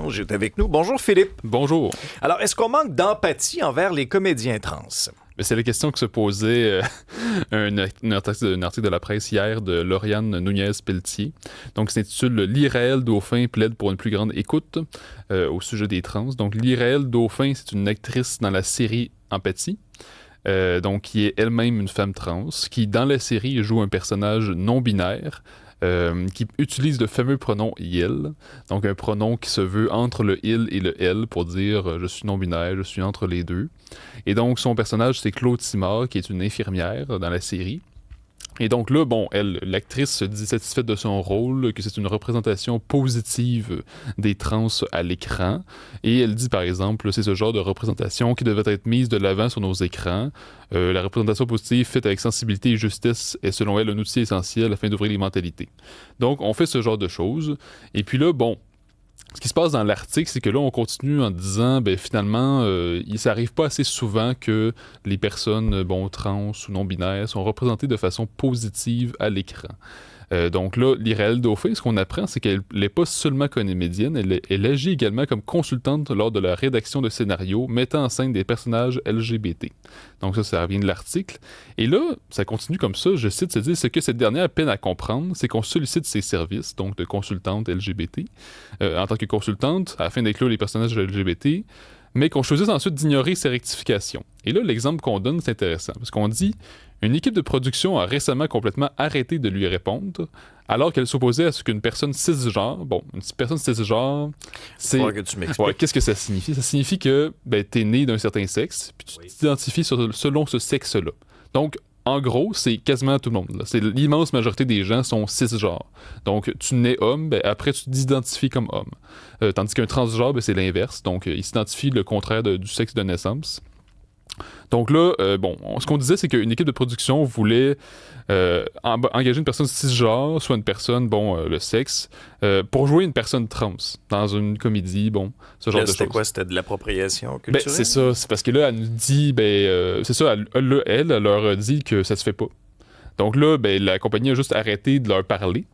Lange est avec nous. Bonjour Philippe. Bonjour. Alors, est-ce qu'on manque d'empathie envers les comédiens trans? C'est la question que se posait un article de la presse hier de Lauriane Nunez-Pelletier. Donc, c'est s'intitule « L'Iraël Dauphin plaide pour une plus grande écoute au sujet des trans ». Donc, l'Iraël Dauphin, c'est une actrice dans la série Empathie. Donc, qui est elle-même une femme trans, qui, dans la série, joue un personnage non-binaire, qui utilise le fameux pronom « il », donc un pronom qui se veut entre le « il » et le « elle » pour dire « je suis non-binaire, je suis entre les deux ». Et donc, son personnage, c'est Claude Simard, qui est une infirmière dans la série. Et donc là, bon, l'actrice se dit satisfaite de son rôle, que c'est une représentation positive des trans à l'écran. Et elle dit, par exemple, c'est ce genre de représentation qui devait être mise de l'avant sur nos écrans. La représentation positive faite avec sensibilité et justesse est, selon elle, un outil essentiel afin d'ouvrir les mentalités. Donc, on fait ce genre de choses. Et puis là, bon, ce qui se passe dans l'article, c'est que là, on continue en disant, finalement, il s'arrive pas assez souvent que les personnes, trans ou non-binaires sont représentées de façon positive à l'écran. Donc là, l'Iraël Dauphin, ce qu'on apprend, c'est qu'elle n'est pas seulement comédienne, elle agit également comme consultante lors de la rédaction de scénarios mettant en scène des personnages LGBT. Donc ça revient de l'article. Et là, ça continue comme ça, je cite, c'est-à-dire ce que cette dernière peine à comprendre, c'est qu'on sollicite ses services, donc de consultante LGBT, en tant que consultante, afin d'inclure les personnages LGBT, mais qu'on choisisse ensuite d'ignorer ses rectifications. Et là, l'exemple qu'on donne, c'est intéressant, parce qu'on dit « Une équipe de production a récemment complètement arrêté de lui répondre, alors qu'elle s'opposait à ce qu'une personne cisgenre... » Bon, une personne cisgenre, c'est... Que tu m'expliques. Ouais, qu'est-ce que ça signifie? Ça signifie que t'es né d'un certain sexe, puis tu t'identifies selon ce sexe-là. Donc, en gros, c'est quasiment tout le monde. Là. C'est l'immense majorité des gens sont cisgenres. Donc, tu nais homme, après tu t'identifies comme homme. Tandis qu'un transgenre, c'est l'inverse. Donc, il s'identifie le contraire du sexe de naissance. Donc là, ce qu'on disait, c'est qu'une équipe de production voulait engager une personne cisgenre, soit une personne, le sexe, pour jouer une personne trans dans une comédie, ce genre de choses. C'était quoi? C'était de l'appropriation culturelle? C'est ça. C'est parce que là, elle nous dit, c'est ça, elle leur dit que ça se fait pas. Donc là, la compagnie a juste arrêté de leur parler.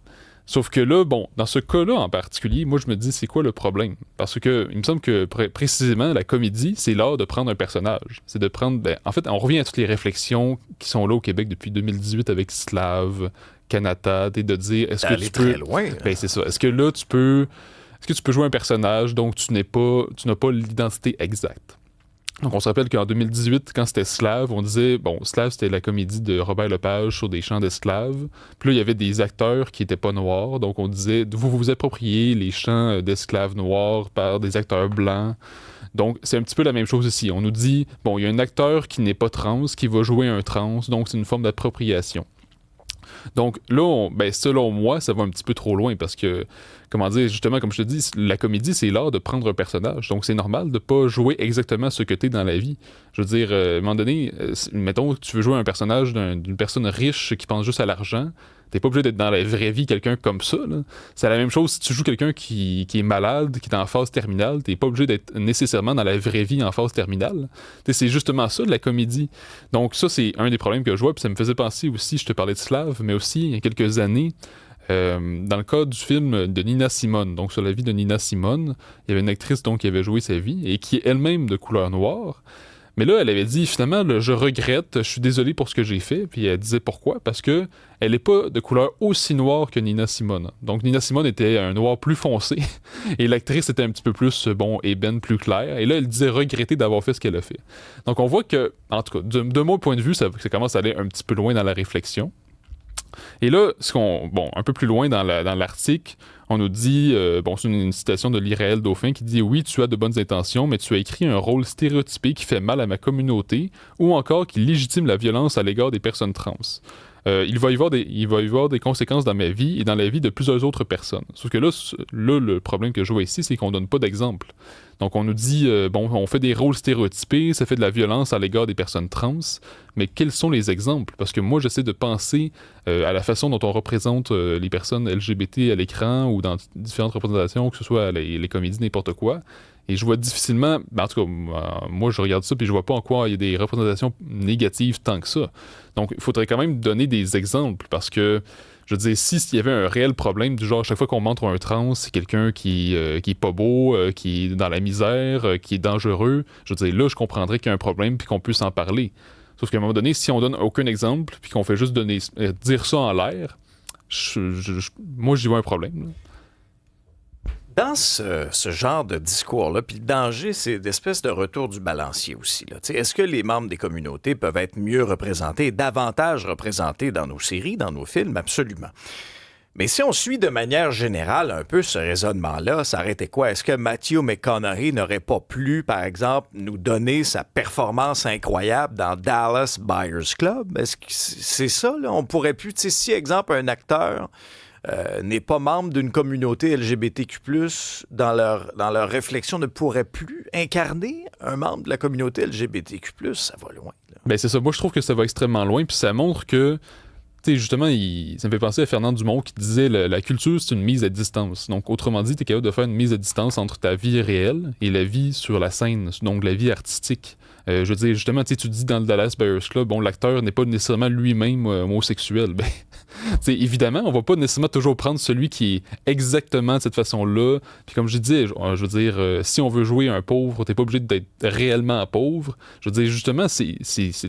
Sauf que là, dans ce cas-là en particulier, moi je me dis, c'est quoi le problème? Parce que il me semble que précisément, la comédie, c'est l'art de prendre un personnage. C'est de prendre, en fait, on revient à toutes les réflexions qui sont là au Québec depuis 2018 avec Slav, Kanata, et de dire, est-ce que tu peux... très loin. C'est ça. Est-ce que là, tu peux jouer un personnage dont tu n'as pas l'identité exacte? Donc, on se rappelle qu'en 2018, quand c'était Slav, on disait, Slav, c'était la comédie de Robert Lepage sur des chants d'esclaves. Puis là, il y avait des acteurs qui n'étaient pas noirs. Donc, on disait, vous appropriez les chants d'esclaves noirs par des acteurs blancs. Donc, c'est un petit peu la même chose ici. On nous dit, il y a un acteur qui n'est pas trans, qui va jouer un trans. Donc, c'est une forme d'appropriation. Donc là, selon moi, ça va un petit peu trop loin parce que, justement, comme je te dis, la comédie, c'est l'art de prendre un personnage. Donc c'est normal de pas jouer exactement ce que t'es dans la vie. Je veux dire, à un moment donné, mettons que tu veux jouer un personnage d'une personne riche qui pense juste à l'argent, t'es pas obligé d'être dans la vraie vie quelqu'un comme ça, là. C'est la même chose si tu joues quelqu'un qui est malade, qui est en phase terminale, t'es pas obligé d'être nécessairement dans la vraie vie en phase terminale. C'est justement ça de la comédie. Donc ça, c'est un des problèmes que je vois, puis ça me faisait penser aussi, je te parlais de Slav, mais aussi, il y a quelques années, dans le cas du film de Nina Simone, donc sur la vie de Nina Simone, il y avait une actrice donc qui avait joué sa vie et qui est elle-même de couleur noire. Mais là, elle avait dit, finalement, je regrette, je suis désolé pour ce que j'ai fait. Puis elle disait pourquoi? Parce que elle n'est pas de couleur aussi noire que Nina Simone. Donc Nina Simone était un noir plus foncé et l'actrice était un petit peu plus, ébène, plus claire. Et là, elle disait regretter d'avoir fait ce qu'elle a fait. Donc on voit que, en tout cas, de mon point de vue, ça commence à aller un petit peu loin dans la réflexion. Et là, un peu plus loin dans l'article, on nous dit, c'est une citation de l'Iraël Dauphin qui dit « Oui, tu as de bonnes intentions, mais tu as écrit un rôle stéréotypé qui fait mal à ma communauté ou encore qui légitime la violence à l'égard des personnes trans. Il va y avoir des conséquences dans ma vie et dans la vie de plusieurs autres personnes. » Sauf que là, le problème que je vois ici, c'est qu'on donne pas d'exemple. Donc on nous dit, on fait des rôles stéréotypés, ça fait de la violence à l'égard des personnes trans, mais quels sont les exemples? Parce que moi, j'essaie de penser à la façon dont on représente les personnes LGBT à l'écran ou dans différentes représentations, que ce soit les comédies, n'importe quoi. Et je vois difficilement, en tout cas, moi je regarde ça puis je vois pas en quoi il y a des représentations négatives tant que ça. Donc il faudrait quand même donner des exemples parce que Je veux dire, s'il y avait un réel problème, du genre, à chaque fois qu'on montre un trans, c'est quelqu'un qui est pas beau, qui est dans la misère, qui est dangereux, je veux dire, là, je comprendrais qu'il y a un problème puis qu'on puisse en parler. Sauf qu'à un moment donné, si on donne aucun exemple puis qu'on fait juste dire ça en l'air, moi, j'y vois un problème, là. Dans ce genre de discours-là, puis le danger, c'est d'espèce de retour du balancier aussi. Là. Est-ce que les membres des communautés peuvent être mieux représentés, davantage représentés dans nos séries, dans nos films? Absolument. Mais si on suit de manière générale un peu ce raisonnement-là, ça aurait été quoi? Est-ce que Matthew McConaughey n'aurait pas pu, par exemple, nous donner sa performance incroyable dans Dallas Buyers Club? Est-ce que c'est ça, là? On pourrait plus, si, exemple, un acteur n'est pas membre d'une communauté LGBTQ+, dans leur réflexion, ne pourrait plus incarner un membre de la communauté LGBTQ+, ça va loin. Là. Ben c'est ça, moi je trouve que ça va extrêmement loin, puis ça montre que, tu sais, justement, ça me fait penser à Fernand Dumont qui disait la culture, c'est une mise à distance. Donc, autrement dit, tu es capable de faire une mise à distance entre ta vie réelle et la vie sur la scène, donc la vie artistique. Je veux dire, justement, tu dis dans le Dallas Buyers Club, bon, l'acteur n'est pas nécessairement lui-même homosexuel. Ben, évidemment, on va pas nécessairement toujours prendre celui qui est exactement de cette façon-là. Puis comme je disais, je veux dire, si on veut jouer un pauvre, t'es pas obligé d'être réellement pauvre. Je veux dire, justement, c'est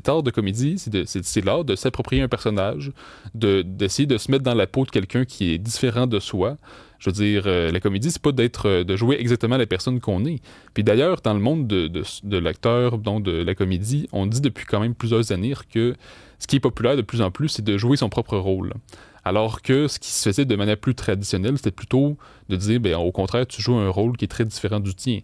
l'art de comédie, c'est l'art de s'approprier un personnage, d'essayer de se mettre dans la peau de quelqu'un qui est différent de soi. Je veux dire, la comédie, c'est pas de jouer exactement la personne qu'on est. Puis d'ailleurs, dans le monde de l'acteur, donc de la comédie, on dit depuis quand même plusieurs années que ce qui est populaire de plus en plus, c'est de jouer son propre rôle. Alors que ce qui se faisait de manière plus traditionnelle, c'était plutôt de dire, ben, au contraire, tu joues un rôle qui est très différent du tien.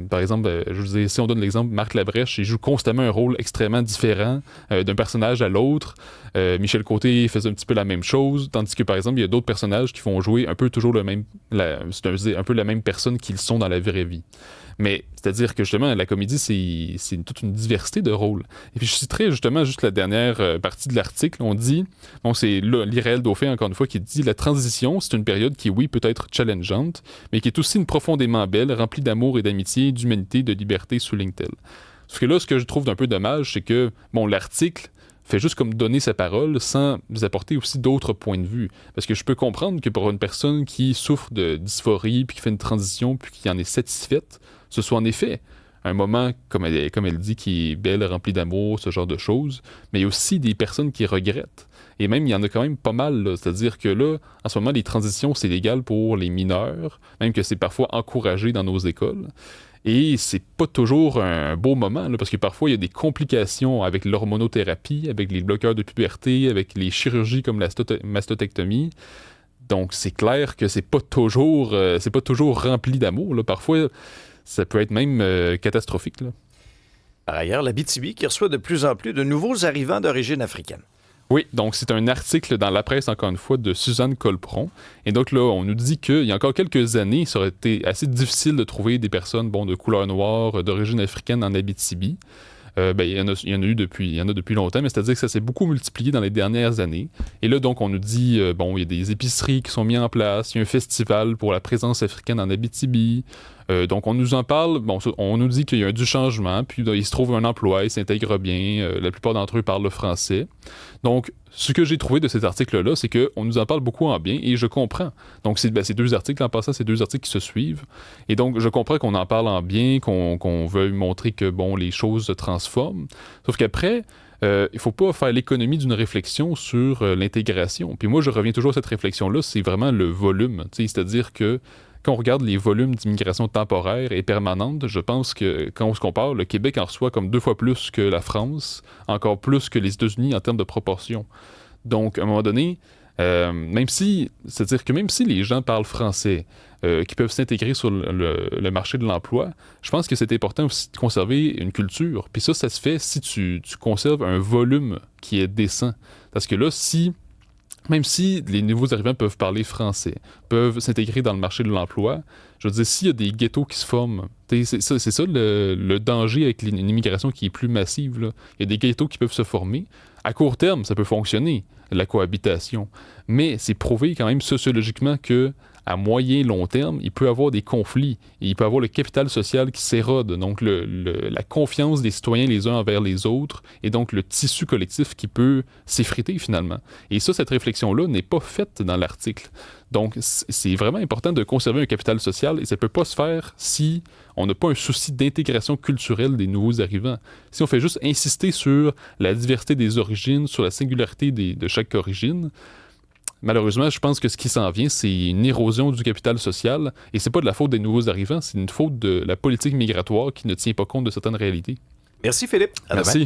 Par exemple, je veux dire, si on donne l'exemple, Marc Labrèche, il joue constamment un rôle extrêmement différent d'un personnage à l'autre. Michel Côté faisait un petit peu la même chose, tandis que, par exemple, il y a d'autres personnages qui font jouer un peu toujours un peu la même personne qu'ils sont dans la vraie vie. Mais c'est-à-dire que justement, la comédie, c'est toute une diversité de rôles. Et puis je citerai justement juste la dernière partie de l'article. On dit, bon, c'est l'Iraël Dauphin, encore une fois, qui dit « La transition, c'est une période qui, oui, peut être challengeante, mais qui est aussi une profondément belle, remplie d'amour et d'amitié, d'humanité, de liberté, souligne-t-elle. » Parce que là, ce que je trouve d'un peu dommage, c'est que, bon, l'article fait juste comme donner sa parole sans nous apporter aussi d'autres points de vue. Parce que je peux comprendre que pour une personne qui souffre de dysphorie, puis qui fait une transition, puis qui en est satisfaite, ce soit en effet un moment, comme elle dit, qui est belle, rempli d'amour, ce genre de choses, mais il y a aussi des personnes qui regrettent. Et même, il y en a quand même pas mal, là. C'est-à-dire que là, en ce moment, les transitions, c'est légal pour les mineurs, même que c'est parfois encouragé dans nos écoles. Et c'est pas toujours un beau moment, là, parce que parfois, il y a des complications avec l'hormonothérapie, avec les bloqueurs de puberté, avec les chirurgies comme la mastotectomie. Donc, c'est clair que c'est pas toujours rempli d'amour, là. Parfois, ça peut être même catastrophique, là. Par ailleurs, l'Abitibi qui reçoit de plus en plus de nouveaux arrivants d'origine africaine. Oui, donc c'est un article dans la presse, encore une fois, de Suzanne Colpron. Et donc là, on nous dit qu'il y a encore quelques années, ça aurait été assez difficile de trouver des personnes de couleur noire, d'origine africaine en Abitibi. Il y en a depuis longtemps, mais c'est-à-dire que ça s'est beaucoup multiplié dans les dernières années. Et là, donc, on nous dit, il y a des épiceries qui sont mises en place, il y a un festival pour la présence africaine en Abitibi. Donc, on nous en parle, on nous dit qu'il y a du changement, puis il se trouve un emploi, ils s'intègrent bien, la plupart d'entre eux parlent le français. Donc, ce que j'ai trouvé de cet article-là, c'est qu'on nous en parle beaucoup en bien, et je comprends. Donc, c'est deux articles, en passant, c'est deux articles qui se suivent. Et donc, je comprends qu'on en parle en bien, qu'on veuille montrer que, les choses se transforment. Sauf qu'après, il faut pas faire l'économie d'une réflexion sur l'intégration. Puis moi, je reviens toujours à cette réflexion-là, c'est vraiment le volume. C'est-à-dire que quand on regarde les volumes d'immigration temporaire et permanente, je pense que quand on se compare, le Québec en reçoit comme 2 fois plus que la France, encore plus que les États-Unis en termes de proportion. Donc, à un moment donné, c'est-à-dire que même si les gens parlent français, qui peuvent s'intégrer sur le marché de l'emploi, je pense que c'est important aussi de conserver une culture. Puis ça se fait si tu conserves un volume qui est décent. Parce que là, même si les nouveaux arrivants peuvent parler français, peuvent s'intégrer dans le marché de l'emploi, je veux dire, s'il y a des ghettos qui se forment, c'est ça le danger avec une immigration qui est plus massive, là. Il y a des ghettos qui peuvent se former. À court terme, ça peut fonctionner, la cohabitation. Mais c'est prouvé quand même sociologiquement que à moyen long terme, il peut avoir des conflits. Et il peut avoir le capital social qui s'érode, donc la confiance des citoyens les uns envers les autres, et donc le tissu collectif qui peut s'effriter finalement. Et ça, cette réflexion-là n'est pas faite dans l'article. Donc, c'est vraiment important de conserver un capital social, et ça ne peut pas se faire si on n'a pas un souci d'intégration culturelle des nouveaux arrivants. Si on fait juste insister sur la diversité des origines, sur la singularité de chaque origine, malheureusement, je pense que ce qui s'en vient, c'est une érosion du capital social, et c'est pas de la faute des nouveaux arrivants, c'est une faute de la politique migratoire qui ne tient pas compte de certaines réalités. Merci Philippe. À demain. Merci.